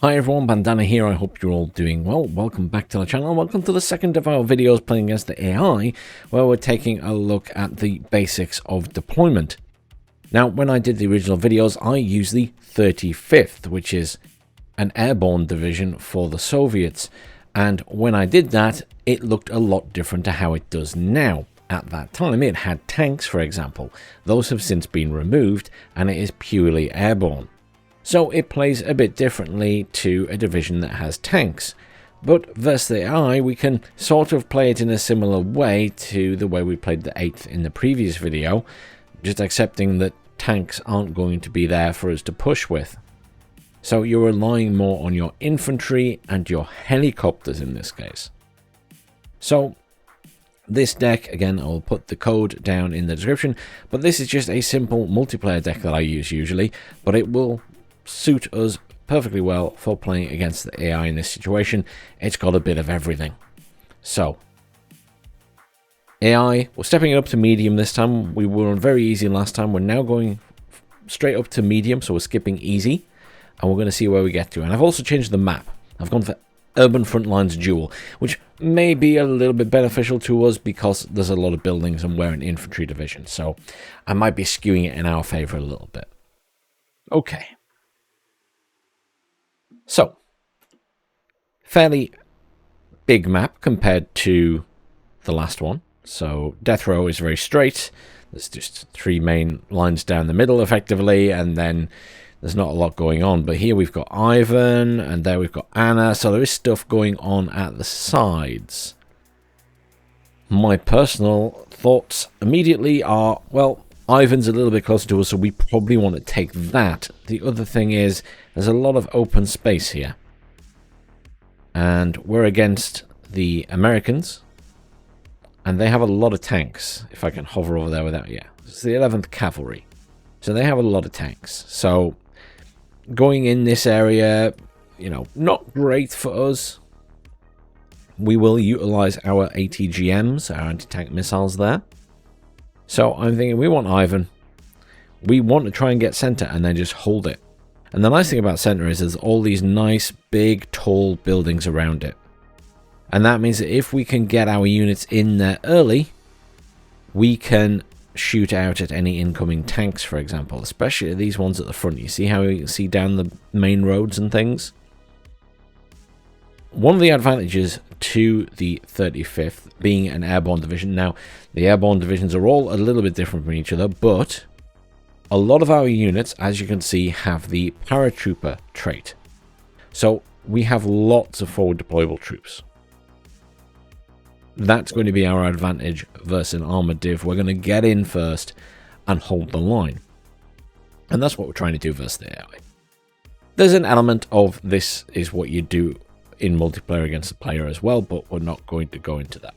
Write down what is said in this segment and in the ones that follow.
Hi everyone, Bandanner here. I hope you're all doing well. Welcome back to the channel. Welcome to the second of our videos playing against the AI, where we're taking a look at the basics of deployment. Now, when I did the original videos, I used the 35th, which is an airborne division for the Soviets. And when I did that, it looked a lot different to how it does now. At that time, it had tanks, for example. Those have since been removed, and it is purely airborne. So it plays a bit differently to a division that has tanks. But versus the AI, we can sort of play it in a similar way to the way we played the 8th in the previous video, just accepting that tanks aren't going to be there for us to push with. So you're relying more on your infantry and your helicopters in this case. So this deck, again, I'll put the code down in the description, but this is just a simple multiplayer deck that I use usually, but it will suit us perfectly well for playing against the AI in this situation. It's got a bit of everything. So AI, we're stepping it up to medium this time. We were on very easy last time. We're now going straight up to medium, so we're skipping easy, and we're going to see where we get to. And I've also changed the map. I've gone for Urban Frontlines Duel, which may be a little bit beneficial to us because there's a lot of buildings and we're an infantry division, so I might be skewing it in our favor a little bit. Okay. So, fairly big map compared to the last one. So, death row is very straight. There's just 3 main lines down the middle, effectively, and then there's not a lot going on. But here we've got Ivan, and there we've got Anna, so there is stuff going on at the sides. My personal thoughts immediately are, well, Ivan's a little bit closer to us, so we probably want to take that. The other thing is, there's a lot of open space here. And we're against the Americans. And they have a lot of tanks. If I can hover over there without, yeah. It's the 11th Cavalry. So they have a lot of tanks. So going in this area, you know, not great for us. We will utilize our ATGMs, our anti-tank missiles there. So I'm thinking we want Ivan. We want to try and get center and then just hold it. And the nice thing about center is there's all these nice, big, tall buildings around it. And that means that if we can get our units in there early, we can shoot out at any incoming tanks, for example, especially these ones at the front. You see how you can see down the main roads and things? One of the advantages to the 35th being an airborne division. Now, the airborne divisions are all a little bit different from each other, but a lot of our units, as you can see, have the paratrooper trait. So we have lots of forward deployable troops. That's going to be our advantage versus an armored div. We're going to get in first and hold the line. And that's what we're trying to do versus the AI. There's an element of this is what you do in multiplayer against the player as well, but we're not going to go into that.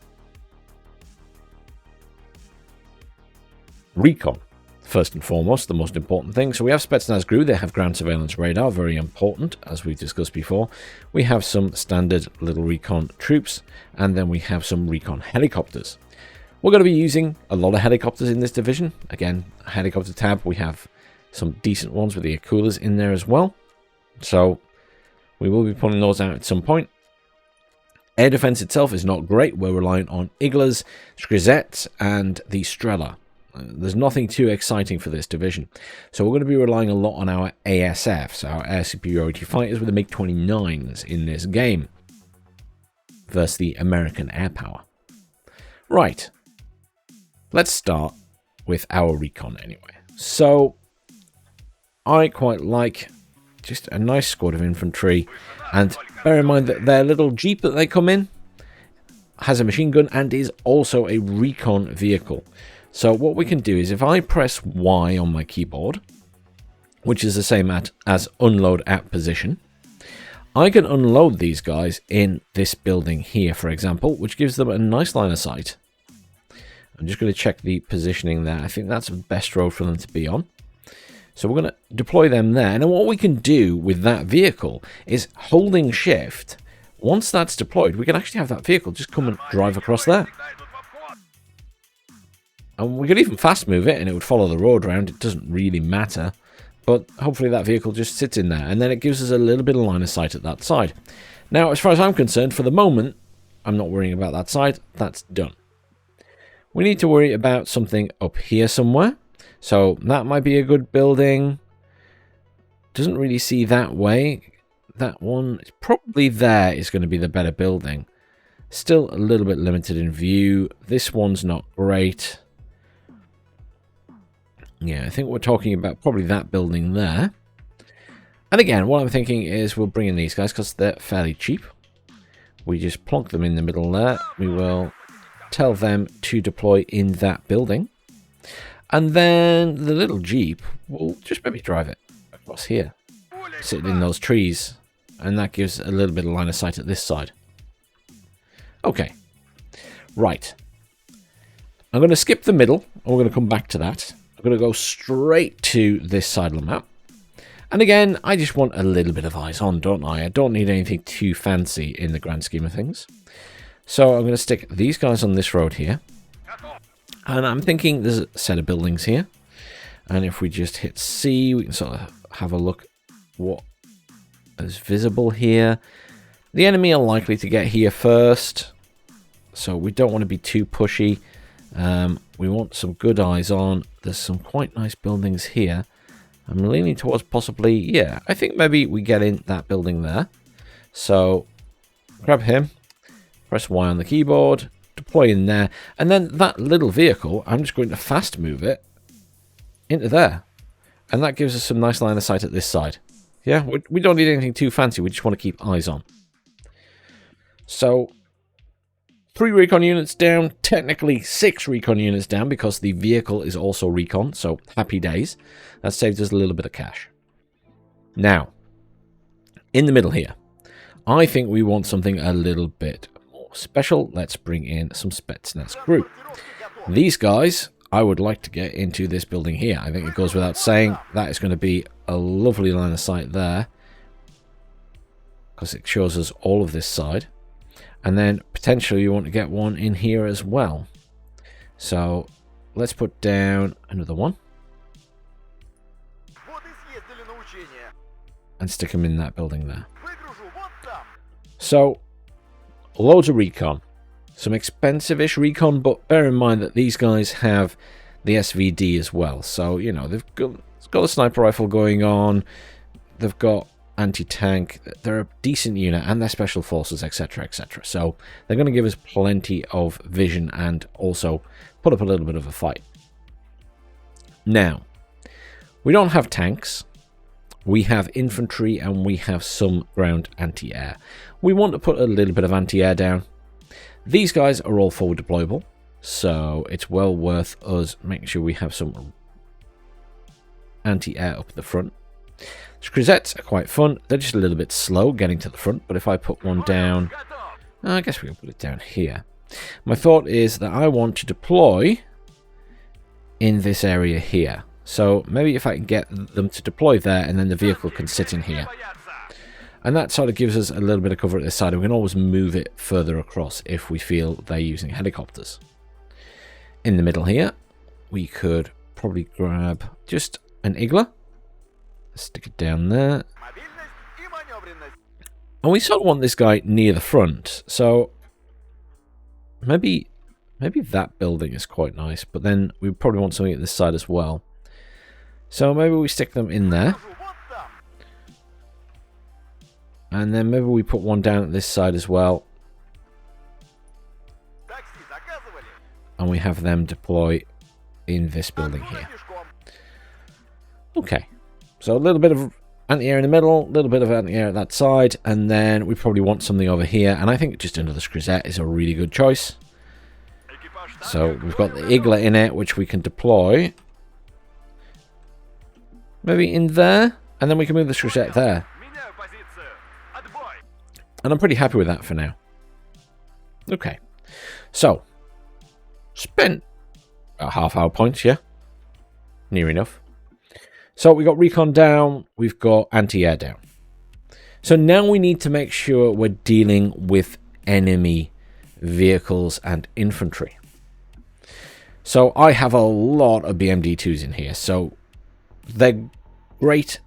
Recon. First and foremost, the most important thing. So we have Spetsnaz GRU, they have ground surveillance radar, very important, as we've discussed before. We have some standard little recon troops, and then we have some recon helicopters. We're going to be using a lot of helicopters in this division. Again, helicopter tab, we have some decent ones with the Akulas in there as well. So we will be pulling those out at some point. Air defense itself is not great. We're relying on Iglas, Skrizets, and the Strela. There's nothing too exciting for this division. So we're going to be relying a lot on our ASFs, our air superiority fighters with the MiG-29s in this game versus the American air power. Right. Let's start with our recon anyway. So I quite like just a nice squad of infantry, and bear in mind that their little jeep that they come in has a machine gun and is also a recon vehicle. So what we can do is if I press Y on my keyboard, which is the same as unload at position, I can unload these guys in this building here, for example, which gives them a nice line of sight. I'm just going to check the positioning there. I think that's the best road for them to be on. So we're going to deploy them there. And then what we can do with that vehicle is holding shift. Once that's deployed, we can actually have that vehicle just come and drive across there. And we could even fast move it and it would follow the road round. It doesn't really matter. But hopefully that vehicle just sits in there, and then it gives us a little bit of line of sight at that side. Now, as far as I'm concerned, for the moment, I'm not worrying about that side. That's done. We need to worry about something up here somewhere. So that might be a good building. Doesn't really see that way. That one, probably there is going to be the better building. Still a little bit limited in view. This one's not great. Yeah, I think we're talking about probably that building there. And again, what I'm thinking is we'll bring in these guys because they're fairly cheap. We just plonk them in the middle there. We will tell them to deploy in that building. And then the little Jeep will just maybe drive it across here. Sitting in those trees. And that gives a little bit of line of sight at this side. Okay. Right. I'm going to skip the middle. And we're going to come back to that. I'm going to go straight to this side of the map. And again, I just want a little bit of eyes on, don't I? I don't need anything too fancy in the grand scheme of things. So I'm going to stick these guys on this road here. And I'm thinking there's a set of buildings here. And if we just hit C, we can sort of have a look what is visible here. The enemy are likely to get here first. So we don't want to be too pushy. We want some good eyes on. There's some quite nice buildings here. I'm leaning towards possibly, yeah, I think maybe we get in that building there. So, grab him, press Y on the keyboard, deploy in there, and then that little vehicle, I'm just going to fast move it into there. And that gives us some nice line of sight at this side. Yeah, we don't need anything too fancy, we just want to keep eyes on. So, 3 recon units down, technically 6 recon units down because the vehicle is also recon, so happy days. That saved us a little bit of cash. Now, in the middle here, I think we want something a little bit more special. Let's bring in some Spetsnaz group. These guys, I would like to get into this building here. I think it goes without saying that is going to be a lovely line of sight there because it shows us all of this side. And then potentially you want to get one in here as well. So let's put down another one. And stick them in that building there. So loads of recon. Some expensive-ish recon, but bear in mind that these guys have the SVD as well. So, you know, they've got a sniper rifle going on. They've got anti-tank, they're a decent unit, and they're special forces, etc, etc. So they're going to give us plenty of vision and also put up a little bit of a fight. Now, we don't have tanks, we have infantry, and we have some ground anti-air. We want to put a little bit of anti-air down. These guys are all forward deployable, so it's well worth us making sure we have some anti-air up at the front. Crisettes are quite fun. They're just a little bit slow getting to the front, but if I put one down, I guess we can put it down here. My thought is that I want to deploy in this area here. So maybe if I can get them to deploy there and then the vehicle can sit in here. And that sort of gives us a little bit of cover at this side. We can always move it further across if we feel they're using helicopters. In the middle here, we could probably grab just an Igla. Stick it down there. And we sort of want this guy near the front. So maybe that building is quite nice, but then we probably want something at this side as well. So maybe we stick them in there. And then maybe we put one down at this side as well. And we have them deploy in this building here. Okay. So a little bit of anti-air in the middle, a little bit of anti-air at that side, and then we probably want something over here. And I think just another Scrisette is a really good choice. So we've got the Igla in it, which we can deploy. Maybe in there, and then we can move the Scrisette there. And I'm pretty happy with that for now. Okay. So, spent a half-hour points, yeah? Near enough. So we got recon down, we've got anti-air down. So now we need to make sure we're dealing with enemy vehicles and infantry. So I have a lot of BMD2s in here, so they're great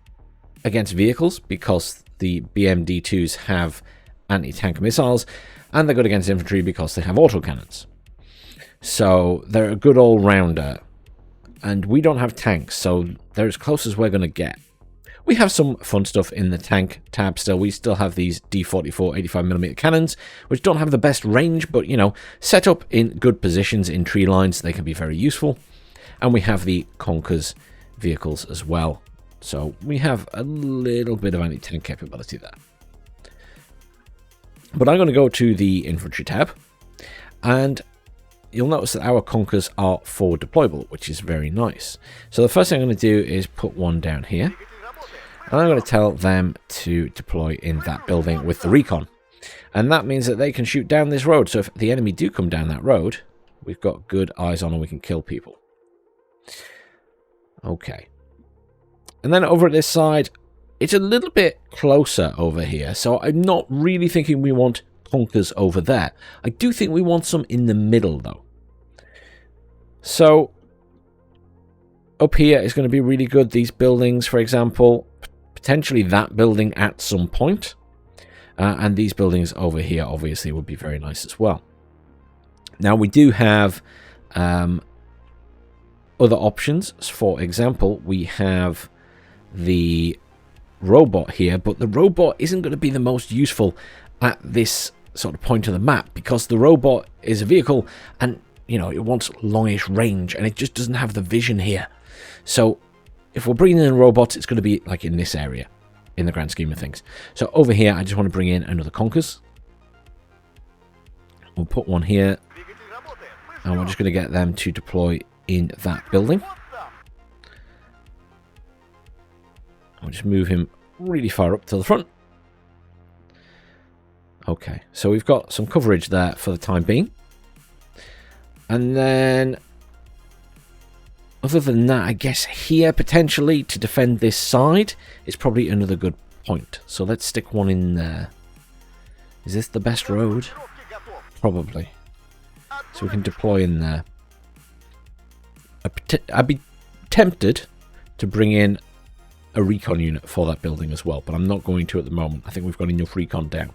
against vehicles because the BMD2s have anti-tank missiles, and they're good against infantry because they have autocannons. So they're a good all-rounder, and we don't have tanks, so they're as close as we're going to get. We have some fun stuff in the tank tab still. We still have these D44 85mm cannons, which don't have the best range, but, you know, set up in good positions in tree lines, they can be very useful. And we have the Conkers vehicles as well. So we have a little bit of anti-tank capability there. But I'm going to go to the infantry tab, and you'll notice that our Conkers are forward deployable, which is very nice. So the first thing I'm going to do is put one down here. And I'm going to tell them to deploy in that building with the recon. And that means that they can shoot down this road. So if the enemy do come down that road, we've got good eyes on and we can kill people. Okay. And then over at this side, it's a little bit closer over here. So I'm not really thinking we want Conkers over there. I do think we want some in the middle, though. So up here is going to be really good. These buildings, for example, potentially that building at some point. And these buildings over here, obviously, would be very nice as well. Now, we do have other options. For example, we have the robot here, but the robot isn't going to be the most useful at this sort of point of the map, because the robot is a vehicle and, you know, it wants longish range, and it just doesn't have the vision here. So if we're bringing in robots, it's going to be like in this area, in the grand scheme of things. So over here, I just want to bring in another Conkers. We'll put one here, and we're just going to get them to deploy in that building. I'll just move him really far up to the front. Okay, so we've got some coverage there for the time being. And then, other than that, I guess here, potentially, to defend this side, is probably another good point. So let's stick one in there. Is this the best road? Probably. So we can deploy in there. I'd be tempted to bring in a recon unit for that building as well, but I'm not going to at the moment. I think we've got enough recon down.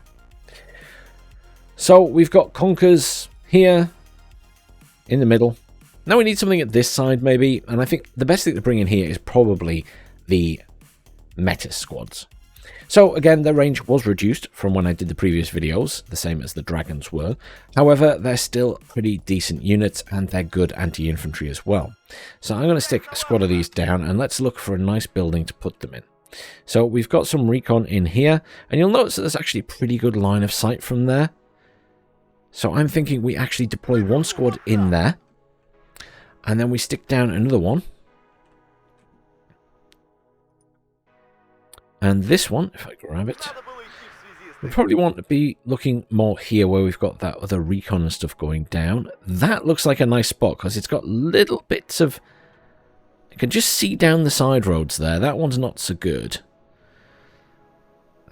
So we've got Conkers here in the middle. Now we need something at this side maybe, and I think the best thing to bring in here is probably the Metis squads. So again, their range was reduced from when I did the previous videos, the same as the Dragons were. However, they're still pretty decent units, and they're good anti-infantry as well. So I'm going to stick a squad of these down, and let's look for a nice building to put them in. So we've got some recon in here, and you'll notice that there's actually a pretty good line of sight from there. So I'm thinking we actually deploy one squad in there, and then we stick down another one. And this one, if I grab it, we probably want to be looking more here where we've got that other recon and stuff going down. That looks like a nice spot because it's got little bits of... You can just see down the side roads there. That one's not so good.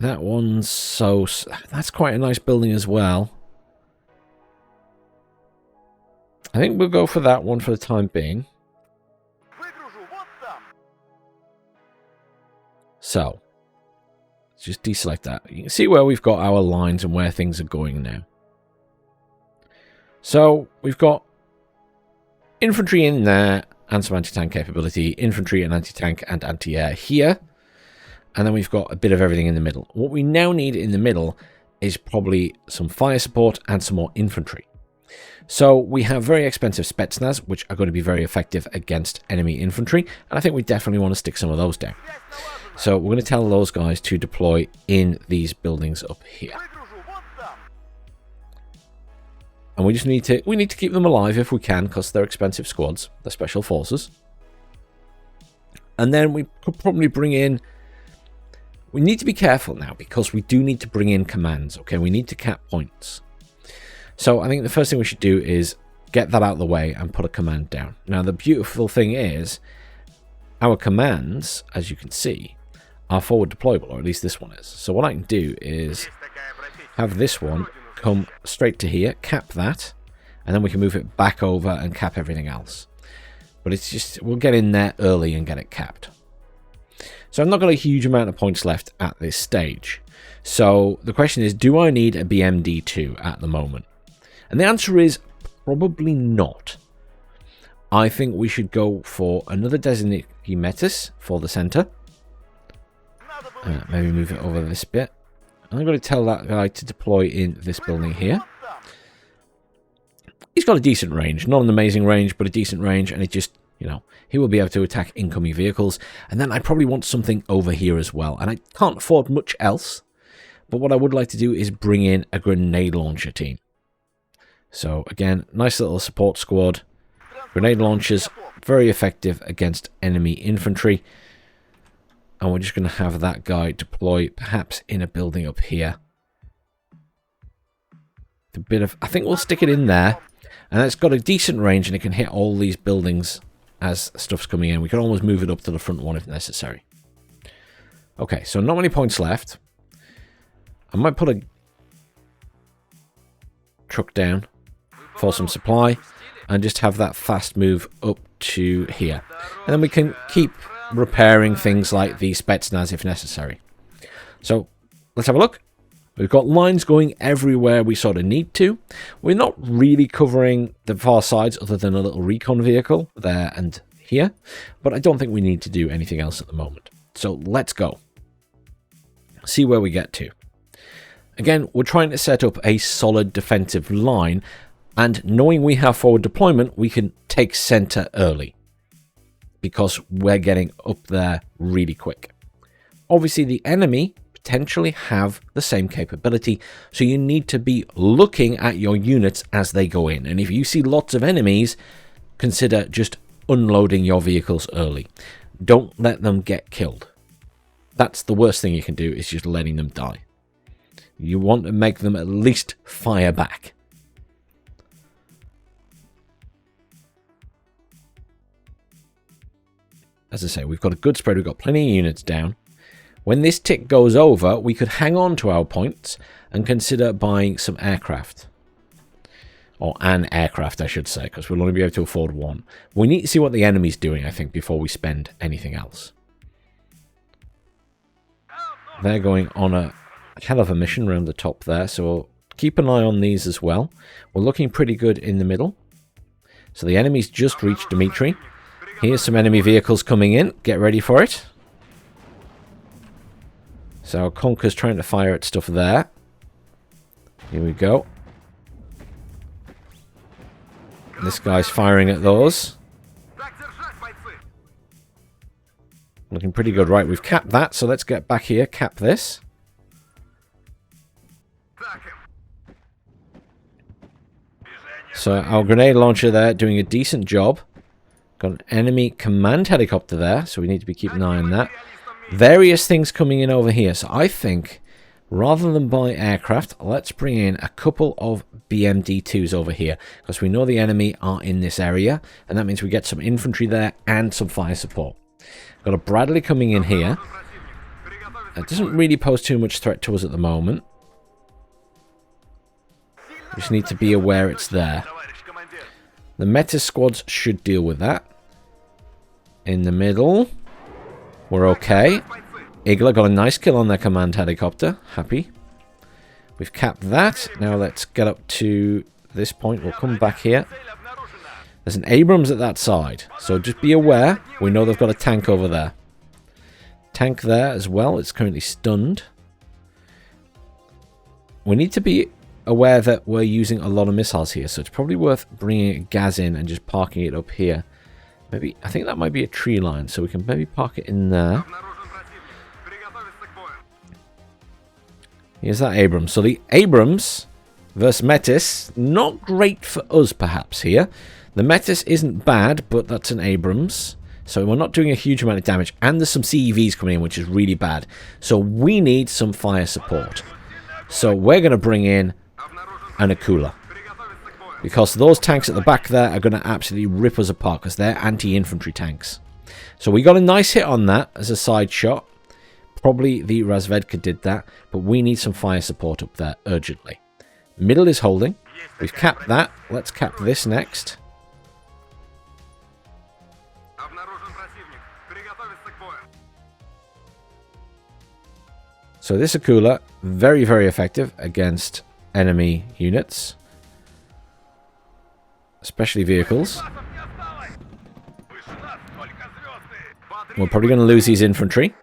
That one's so... That's quite a nice building as well. I think we'll go for that one for the time being. So, let's just deselect that. You can see where we've got our lines and where things are going now. So, we've got infantry in there and some anti-tank capability, infantry and anti-tank and anti-air here. And then we've got a bit of everything in the middle. What we now need in the middle is probably some fire support and some more infantry. So we have very expensive Spetsnaz, which are going to be very effective against enemy infantry, and I think we definitely want to stick some of those down. So we're going to tell those guys to deploy in these buildings up here. And we just need to keep them alive if we can, because they're expensive squads, they're special forces. And then we could probably bring in... We need to be careful now, because we do need to bring in commands, okay? We need to cap points. So I think the first thing we should do is get that out of the way and put a command down. Now the beautiful thing is, our commands, as you can see, are forward deployable, or at least this one is. So what I can do is have this one come straight to here, cap that, and then we can move it back over and cap everything else. But it's just, we'll get in there early and get it capped. So I've not got a huge amount of points left at this stage. So the question is, do I need a BMD2 at the moment? And the answer is probably not. I think we should go for another Designate Metis for the center. Maybe move it over this bit. I'm going to tell that guy to deploy in this building here. He's got a decent range. Not an amazing range, but a decent range. And it just, you know, he will be able to attack incoming vehicles. And then I probably want something over here as well. And I can't afford much else. But what I would like to do is bring in a grenade launcher team. So again, nice little support squad. Grenade launchers, very effective against enemy infantry. And we're just going to have that guy deploy perhaps in a building up here. A bit of, I think we'll stick it in there. And it's got a decent range and it can hit all these buildings as stuff's coming in. We can almost move it up to the front one if necessary. Okay, so not many points left. I might put a truck down for some supply and just have that fast move up to here. And then we can keep repairing things like the Spetsnaz if necessary. So let's have a look. We've got lines going everywhere we sort of need to. We're not really covering the far sides other than a little recon vehicle there and here. But I don't think we need to do anything else at the moment. So let's go. See where we get to. Again, we're trying to set up a solid defensive line. And knowing we have forward deployment, we can take center early. Because we're getting up there really quick. Obviously, the enemy potentially have the same capability, so you need to be looking at your units as they go in. And if you see lots of enemies, consider just unloading your vehicles early. Don't let them get killed. That's the worst thing you can do, is just letting them die. You want to make them at least fire back. As I say, we've got a good spread. We've got plenty of units down. When this tick goes over, we could hang on to our points and consider buying some aircraft. Or an aircraft, I should say, because we'll only be able to afford one. We need to see what the enemy's doing, I think, before we spend anything else. They're going on a hell of a mission around the top there, so we'll keep an eye on these as well. We're looking pretty good in the middle. So the enemy's just reached Dimitri. Here's some enemy vehicles coming in. Get ready for it. So Conker's trying to fire at stuff there. Here we go. This guy's firing at those. Looking pretty good. Right, we've capped that, so let's get back here, cap this. So our grenade launcher there doing a decent job. Got an enemy command helicopter there, so we need to be keeping an eye on that. Various things coming in over here, so I think rather than buy aircraft, let's bring in a couple of BMD2s over here, because we know the enemy are in this area, and that means we get some infantry there and some fire support. Got a Bradley coming in here. It doesn't really pose too much threat to us at the moment. We just need to be aware it's there. The Metis squads should deal with that. In the middle, we're okay. Igla got a nice kill on their command helicopter. Happy. We've capped that. Now let's get up to this point. We'll come back here. There's an Abrams at that side, so just be aware. We know they've got a tank over there. Tank there as well. It's currently stunned. We need to be aware that we're using a lot of missiles here, so it's probably worth bringing gas in and just parking it up here. Maybe, I think that might be a tree line, so we can maybe park it in there. Here's that Abrams. So the Abrams versus Metis, not great for us perhaps here. The Metis isn't bad, but that's an Abrams. So we're not doing a huge amount of damage, and there's some CEVs coming in, which is really bad. So we need some fire support. So we're going to bring in an Akula, because those tanks at the back there are going to absolutely rip us apart, because they're anti-infantry tanks. So we got a nice hit on that as a side shot. Probably the Razvedka did that, but we need some fire support up there urgently. Middle is holding. We've capped that. Let's cap this next. So this Akula, very, very effective against enemy units. Especially vehicles. We're probably going to lose these infantry.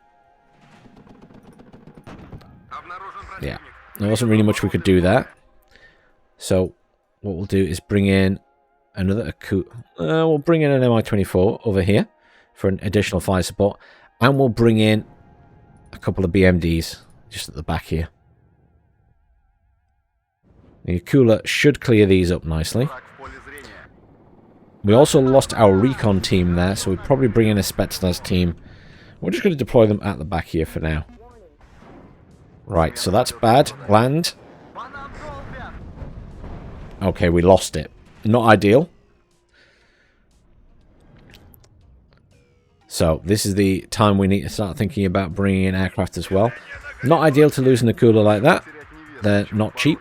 Yeah, there wasn't really much we could do there. So what we'll do is bring in another Akula. We'll bring in an Mi-24 over here for an additional fire support. And we'll bring in a couple of BMDs just at the back here. The Akula should clear these up nicely. We also lost our recon team there, so we'll probably bring in a Spetsnaz team. We're just going to deploy them at the back here for now. Right, so that's bad. Land. Okay, we lost it. Not ideal. So, this is the time we need to start thinking about bringing in aircraft as well. Not ideal to lose an Akula like that. They're not cheap.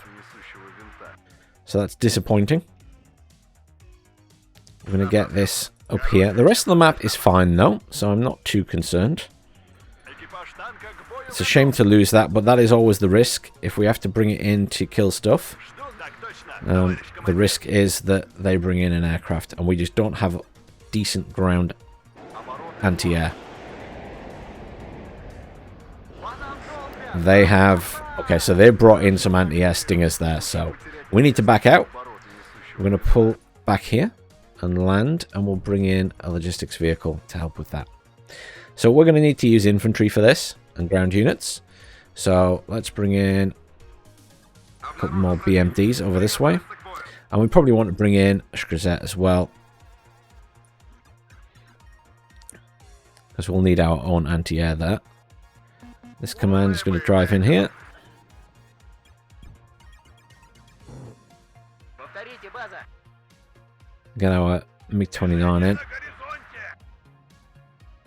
So that's disappointing. We're going to get this up here. The rest of the map is fine though, so I'm not too concerned. It's a shame to lose that, but that is always the risk. If we have to bring it in to kill stuff, the risk is that they bring in an aircraft, and we just don't have decent ground anti-air. They have... Okay, so they brought in some anti-air stingers there, so we need to back out. We're going to pull back here and land, and we'll bring in a logistics vehicle to help with that. So we're going to need to use infantry for this, and ground units. So let's bring in a couple more BMDs over this way. And we probably want to bring in a Shkrazet as well, because we'll need our own anti-air there. This command is going to drive in here. Get our MiG-29 in.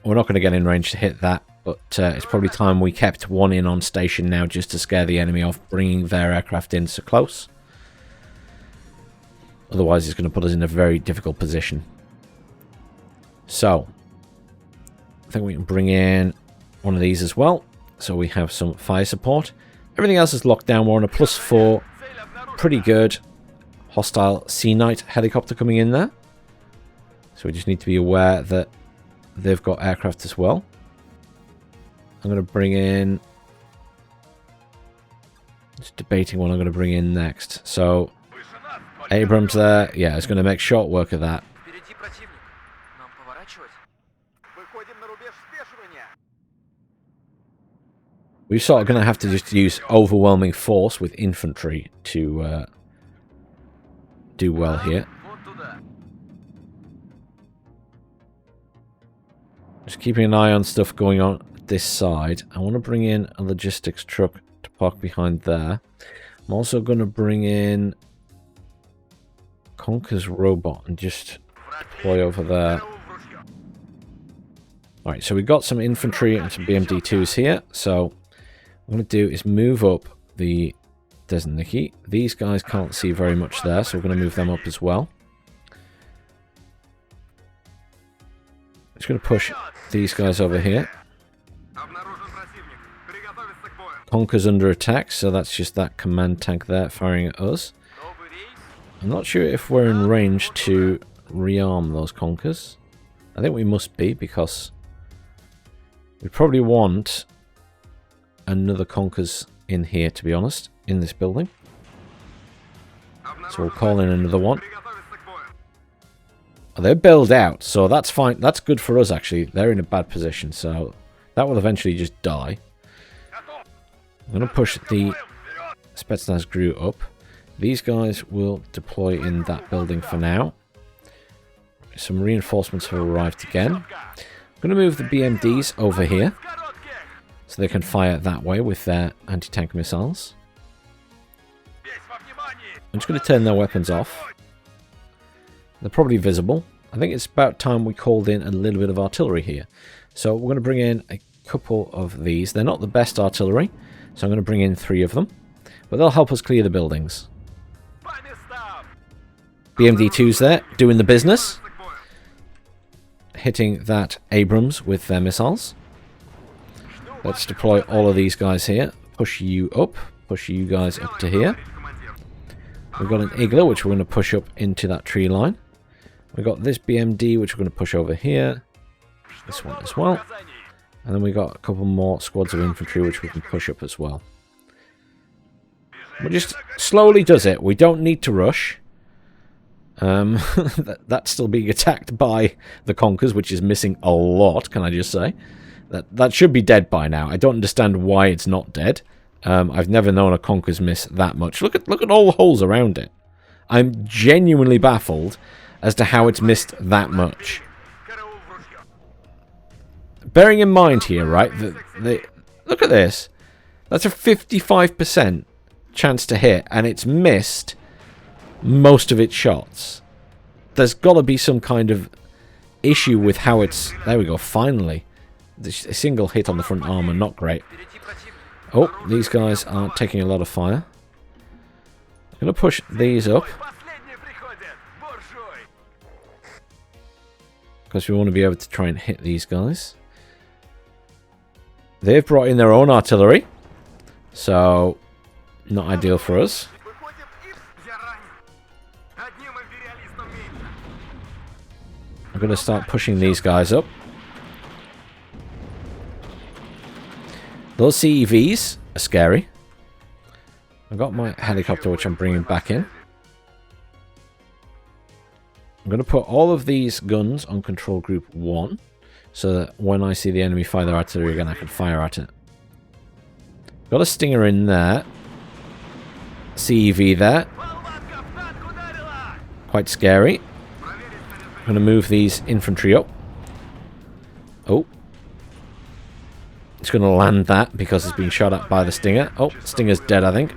We're not going to get in range to hit that, but it's probably time we kept one in on station now just to scare the enemy off bringing their aircraft in so close. Otherwise, it's going to put us in a very difficult position. So, I think we can bring in one of these as well. So we have some fire support. Everything else is locked down. We're on a +4. Pretty good. Hostile Sea Knight helicopter coming in there. So we just need to be aware that they've got aircraft as well. I'm going to bring in... Just debating what I'm going to bring in next. So, Abrams there. Yeah, it's going to make short work of that. We're sort of going to have to just use overwhelming force with infantry to do well here. Just keeping an eye on stuff going on this side. I want to bring in a logistics truck to park behind there. I'm also going to bring in Conker's robot and just deploy over there. Alright, so we've got some infantry and some BMD-2s here. So what I'm going to do is move up the Desniki. These guys can't see very much there, so we're going to move them up as well. Just going to push these guys over here. Conker's under attack, so that's just that command tank there firing at us. I'm not sure if we're in range to rearm those Conkers. I think we must be, because we probably want another Conkers in here, to be honest, in this building. So we'll call in another one. Oh, they're built out, so that's fine. That's good for us, actually. They're in a bad position, so that will eventually just die. I'm going to push the Spetsnaz GRU up. These guys will deploy in that building for now. Some reinforcements have arrived again. I'm going to move the BMDs over here, so they can fire that way with their anti-tank missiles. I'm just going to turn their weapons off. They're probably visible. I think it's about time we called in a little bit of artillery here. So we're going to bring in a couple of these. They're not the best artillery, so I'm going to bring in 3 of them. But they'll help us clear the buildings. BMD-2's there, doing the business. Hitting that Abrams with their missiles. Let's deploy all of these guys here. push you up. Push you guys up to here. We've got an Igla, which we're going to push up into that tree line. We've got this BMD, which we're going to push over here. This one as well. And then we've got a couple more squads of infantry, which we can push up as well. We just slowly does it. We don't need to rush. That's still being attacked by the Conkers, which is missing a lot, can I just say. That should be dead by now. I don't understand why it's not dead. I've never known a Conkers miss that much. Look at all the holes around it. I'm genuinely baffled as to how it's missed that much. Bearing in mind here, right, look at this. That's a 55% chance to hit, and it's missed most of its shots. There's got to be some kind of issue with how it's... There we go, finally. A single hit on the front armor, not great. Oh, these guys are taking a lot of fire. I'm going to push these up, because we want to be able to try and hit these guys. They've brought in their own artillery, so not ideal for us. I'm going to start pushing these guys up. Those CEVs are scary. I've got my helicopter, which I'm bringing back in. I'm going to put all of these guns on control group 1, so that when I see the enemy fire their artillery again, I can fire at it. Got a Stinger in there. CEV there. Quite scary. I'm going to move these infantry up. Oh. It's going to land that because it's being shot at by the Stinger. Oh, Stinger's dead, I think.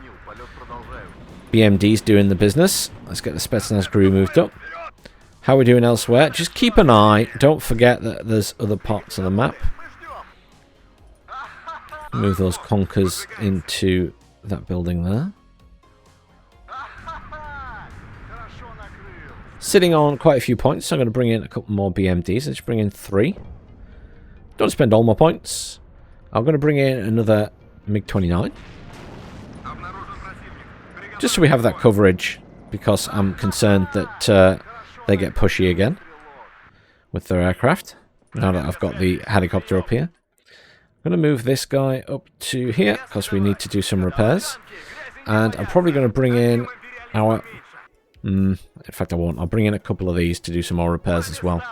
BMD's doing the business. Let's get the Spetsnaz crew moved up. How are we doing elsewhere? Just keep an eye. Don't forget that there's other parts of the map. Move those Conkers into that building there. Sitting on quite a few points, so I'm going to bring in a couple more BMDs. Let's bring in 3. Don't spend all my points. I'm going to bring in another MiG-29. Just so we have that coverage, because I'm concerned that they get pushy again with their aircraft, now that I've got the helicopter up here. I'm going to move this guy up to here, because we need to do some repairs. And I'm probably going to bring in our... in fact, I won't. I'll bring in a couple of these to do some more repairs as well.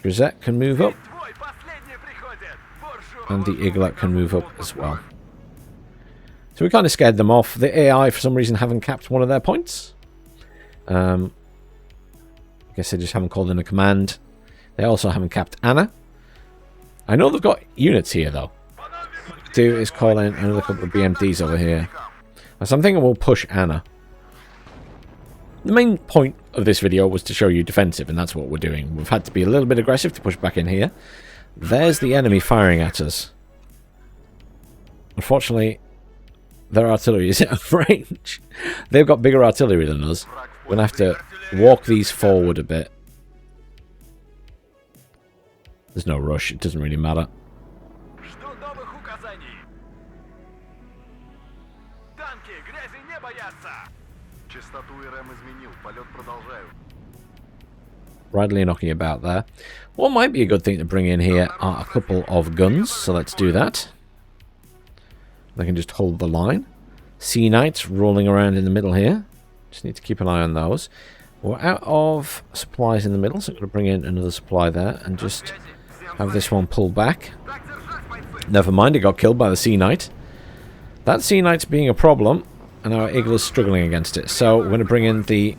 Grisette can move up. And the Iglet can move up as well. So we kind of scared them off. The AI, for some reason, haven't capped one of their points. I guess they just haven't called in a command. They also haven't capped Anna. I know they've got units here, though. What we do is call in another couple of BMDs over here. So I'm thinking we'll push Anna. The main point of this video was to show you defensive, and that's what we're doing. We've had to be a little bit aggressive to push back in here. There's the enemy firing at us. Unfortunately, their artillery is out of range. They've got bigger artillery than us. We're going to have to walk these forward a bit. There's no rush. It doesn't really matter. Radley knocking about there. What might be a good thing to bring in here are a couple of guns, so let's do that. They can just hold the line. Sea Knights rolling around in the middle here. Just need to keep an eye on those. We're out of supplies in the middle, so I'm going to bring in another supply there and just have this one pulled back. Never mind, it got killed by the Sea Knight. That Sea Knight's being a problem, and our Igla's struggling against it. So we're going to bring in the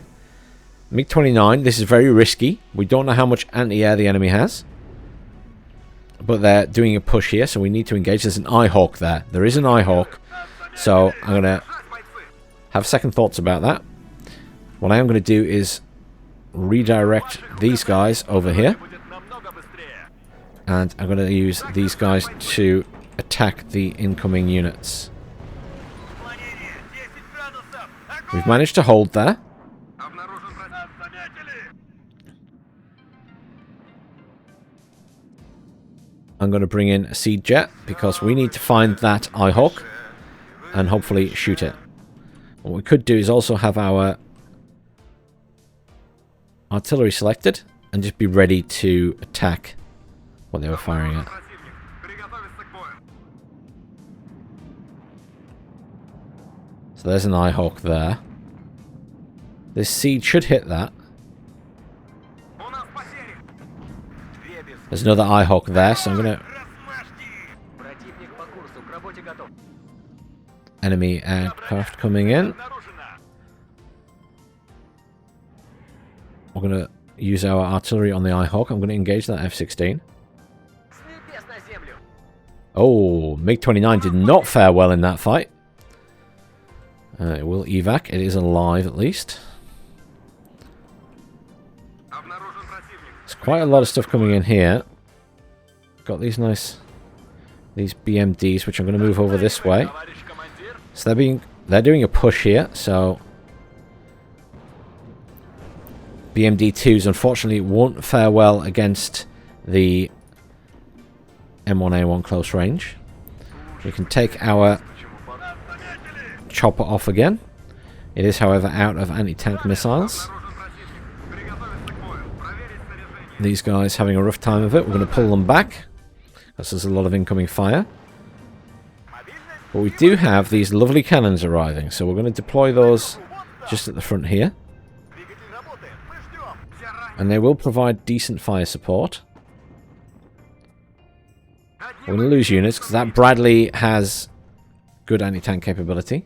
MiG-29. This is very risky. We don't know how much anti-air the enemy has. But they're doing a push here, so we need to engage. There's an Eyehawk there. There is an Eyehawk. So I'm going to have second thoughts about that. What I am going to do is redirect these guys over here. And I'm going to use these guys to attack the incoming units. We've managed to hold there. I'm I'm going to bring in a seed jet because we need to find that Eyehawk and hopefully shoot it. What we could do is also have our artillery selected and just be ready to attack what they were firing at. So there's an Eyehawk there. This seed should hit that. There's another Eyehawk there, so I'm going to... Enemy aircraft coming in. We're going to use our artillery on the Eyehawk. I'm going to engage that F-16. Oh, MiG-29 did not fare well in that fight. It will evac. It is alive at least. There's quite a lot of stuff coming in here. Got these nice... these BMDs, which I'm going to move over this way. So they're doing a push here, so... BMD-2s unfortunately won't fare well against the M1A1 close range. We can take our chopper off again. It is, however, out of anti-tank missiles. These guys having a rough time of it. We're going to pull them back, because there's a lot of incoming fire. But we do have these lovely cannons arriving, so we're going to deploy those just at the front here. And they will provide decent fire support. We're going to lose units, because that Bradley has good anti-tank capability.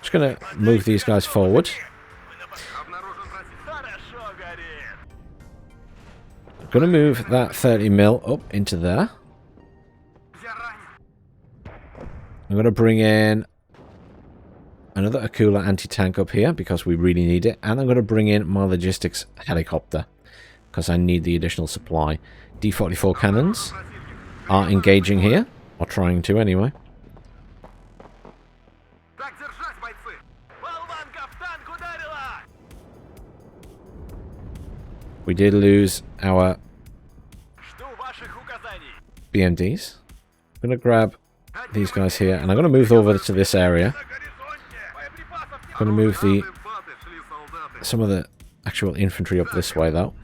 Just going to move these guys forward. I'm going to move that 30mm up into there. I'm going to bring in another Akula anti-tank up here because we really need it. And I'm going to bring in my logistics helicopter because I need the additional supply. D-44 cannons are engaging here, or trying to anyway. We did lose our BMDs. I'm going to grab these guys here, and I'm going to move over to this area. I'm going to move some of the actual infantry up this way, though.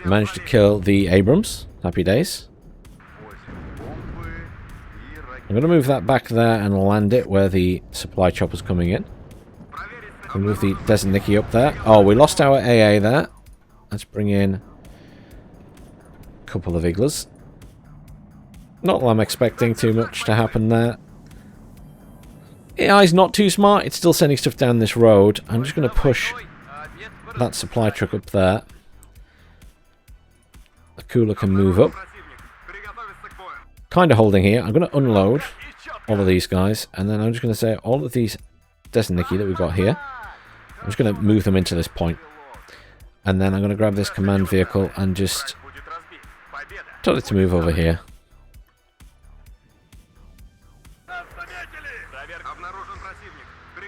Managed to kill the Abrams. Happy days. I'm going to move that back there and land it where the supply chopper's coming in. I'll move the Desniki up there. Oh, we lost our AA there. Let's bring in a couple of Iglas. Not that I'm expecting too much to happen there. AI's not too smart. It's still sending stuff down this road. I'm just going to push that supply truck up there. The cooler can move up. Kind of holding here. I'm going to unload all of these guys. And then I'm just going to say all of these Desniki that we've got here. I'm just going to move them into this point. And then I'm going to grab this command vehicle and just tell it to move over here.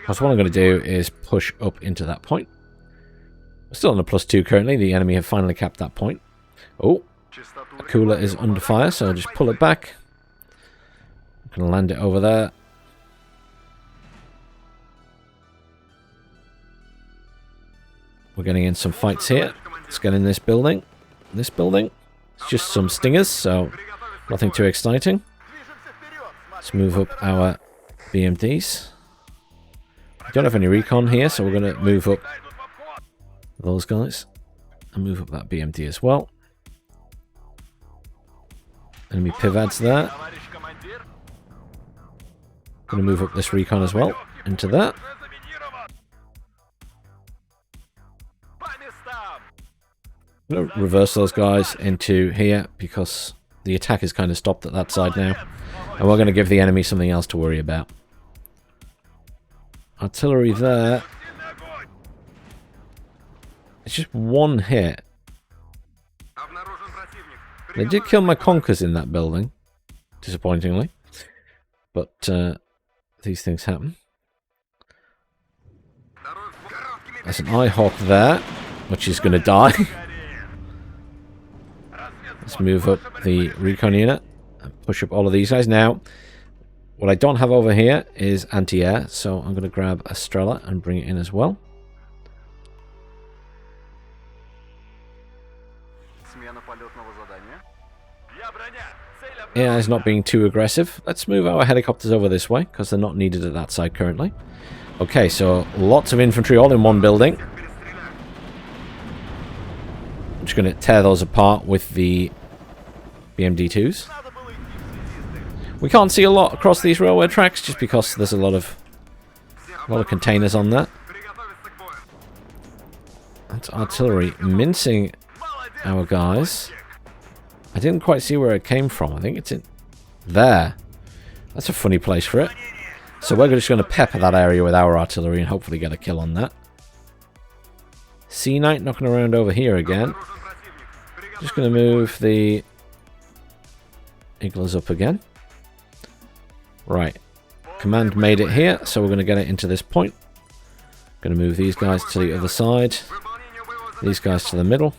So what I'm going to do is push up into that point. We're still on a +2 currently. The enemy have finally capped that point. Oh, Akula is under fire, so I'll just pull it back. I'm going to land it over there. We're getting in some fights here. Let's get in this building. This building. It's just some stingers, so nothing too exciting. Let's move up our BMDs. We don't have any recon here, so we're going to move up those guys. And move up that BMD as well. Enemy pivads there. Going to move up this recon as well. Into that. I'm going to reverse those guys into here because the attack is kind of stopped at that side now. And we're going to give the enemy something else to worry about. Artillery there. It's just one hit. They did kill my conkers in that building, disappointingly. But these things happen. There's an Eyehawk there, which is going to die. Let's move up the recon unit and push up all of these guys. Now, what I don't have over here is anti-air, so I'm going to grab a Strela and bring it in as well. AI is not being too aggressive. Let's move our helicopters over this way, because they're not needed at that side currently. Okay, so lots of infantry all in one building. I'm just going to tear those apart with the BMD-2s. We can't see a lot across these railway tracks just because there's a lot of containers on there. That's artillery mincing our guys. I didn't quite see where it came from. I think it's in there. That's a funny place for it. So we're just going to pepper that area with our artillery and hopefully get a kill on that. Sea Knight knocking around over here again. Just going to move the Eagles up again. Right. Command made it here, so we're going to get it into this point. Going to move these guys to the other side. These guys to the middle.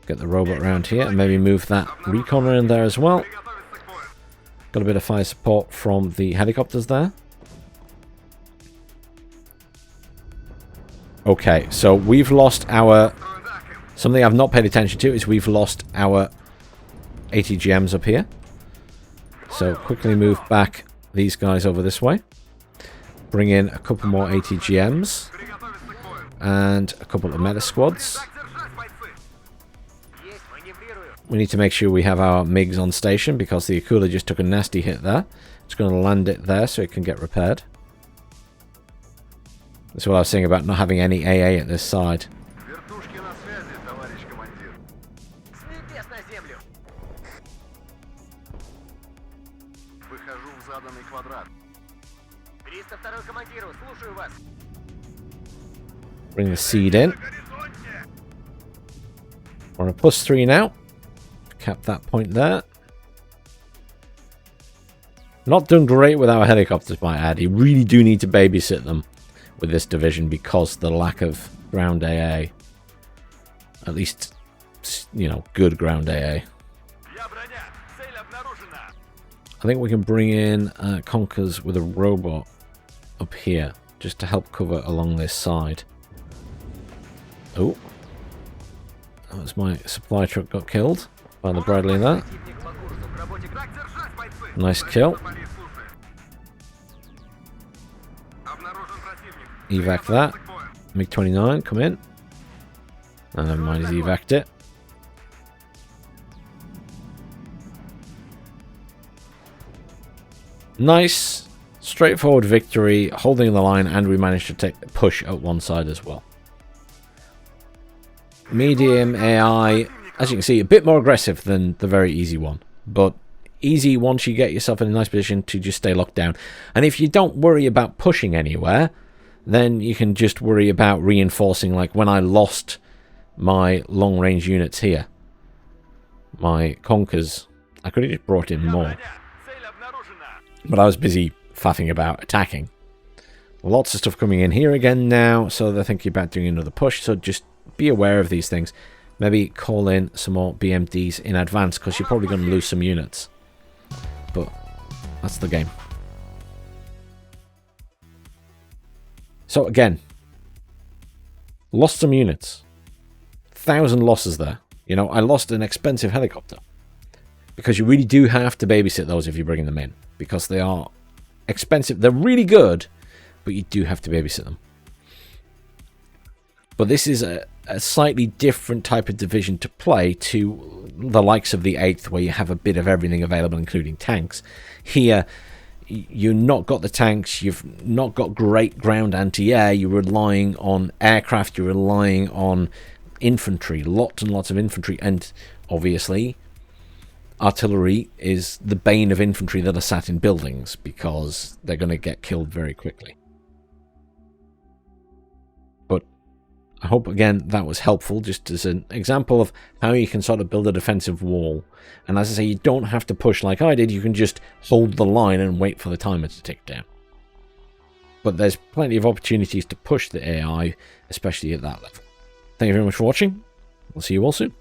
Get the robot around here and maybe move that recon around there as well. Got a bit of fire support from the helicopters there. Okay, so we've lost our... Something I've not paid attention to is we've lost our ATGMs up here. So quickly move back these guys over this way. Bring in a couple more ATGMs. And a couple of meta squads. We need to make sure we have our MiGs on station because the Akula just took a nasty hit there. It's going to land it there so it can get repaired. That's what I was saying about not having any AA at this side. Bring the seed in. We're on a +3 now. Cap that point there. Not done great with our helicopters, might add. You really do need to babysit them with this division because the lack of ground AA. At least, you know, good ground AA. I think we can bring in Conkers with a robot up here just to help cover along this side. Oh. That was my supply truck got killed by the Bradley there. Nice kill. Evac that. MiG-29, come in. Oh, never mind, he's evac'd it. Nice, straightforward victory, holding the line, and we managed to push out one side as well. Medium AI, as you can see, a bit more aggressive than the very easy one, but easy once you get yourself in a nice position to just stay locked down. And if you don't worry about pushing anywhere, then you can just worry about reinforcing. Like when I lost my long-range units here, my Conkers, I could have just brought in more, but I was busy faffing about attacking. Lots of stuff coming in here again now, so they're thinking about doing another push, so just be aware of these things. Maybe call in some more BMDs in advance, because you're probably going to lose some units. But that's the game. So again, lost some units. 1,000 losses there. You know, I lost an expensive helicopter. Because you really do have to babysit those if you're bringing them in. Because they are expensive. They're really good, but you do have to babysit them. But this is a slightly different type of division to play to the likes of the 8th, where you have a bit of everything available, including tanks. Here, you've not got the tanks, you've not got great ground anti-air, you're relying on aircraft, you're relying on infantry, lots and lots of infantry, and obviously artillery is the bane of infantry that are sat in buildings, because they're going to get killed very quickly. But I hope, again, that was helpful, just as an example of how you can sort of build a defensive wall. And as I say, you don't have to push like I did, you can just hold the line and wait for the timer to tick down. But there's plenty of opportunities to push the AI, especially at that level. Thank you very much for watching. We'll see you all soon.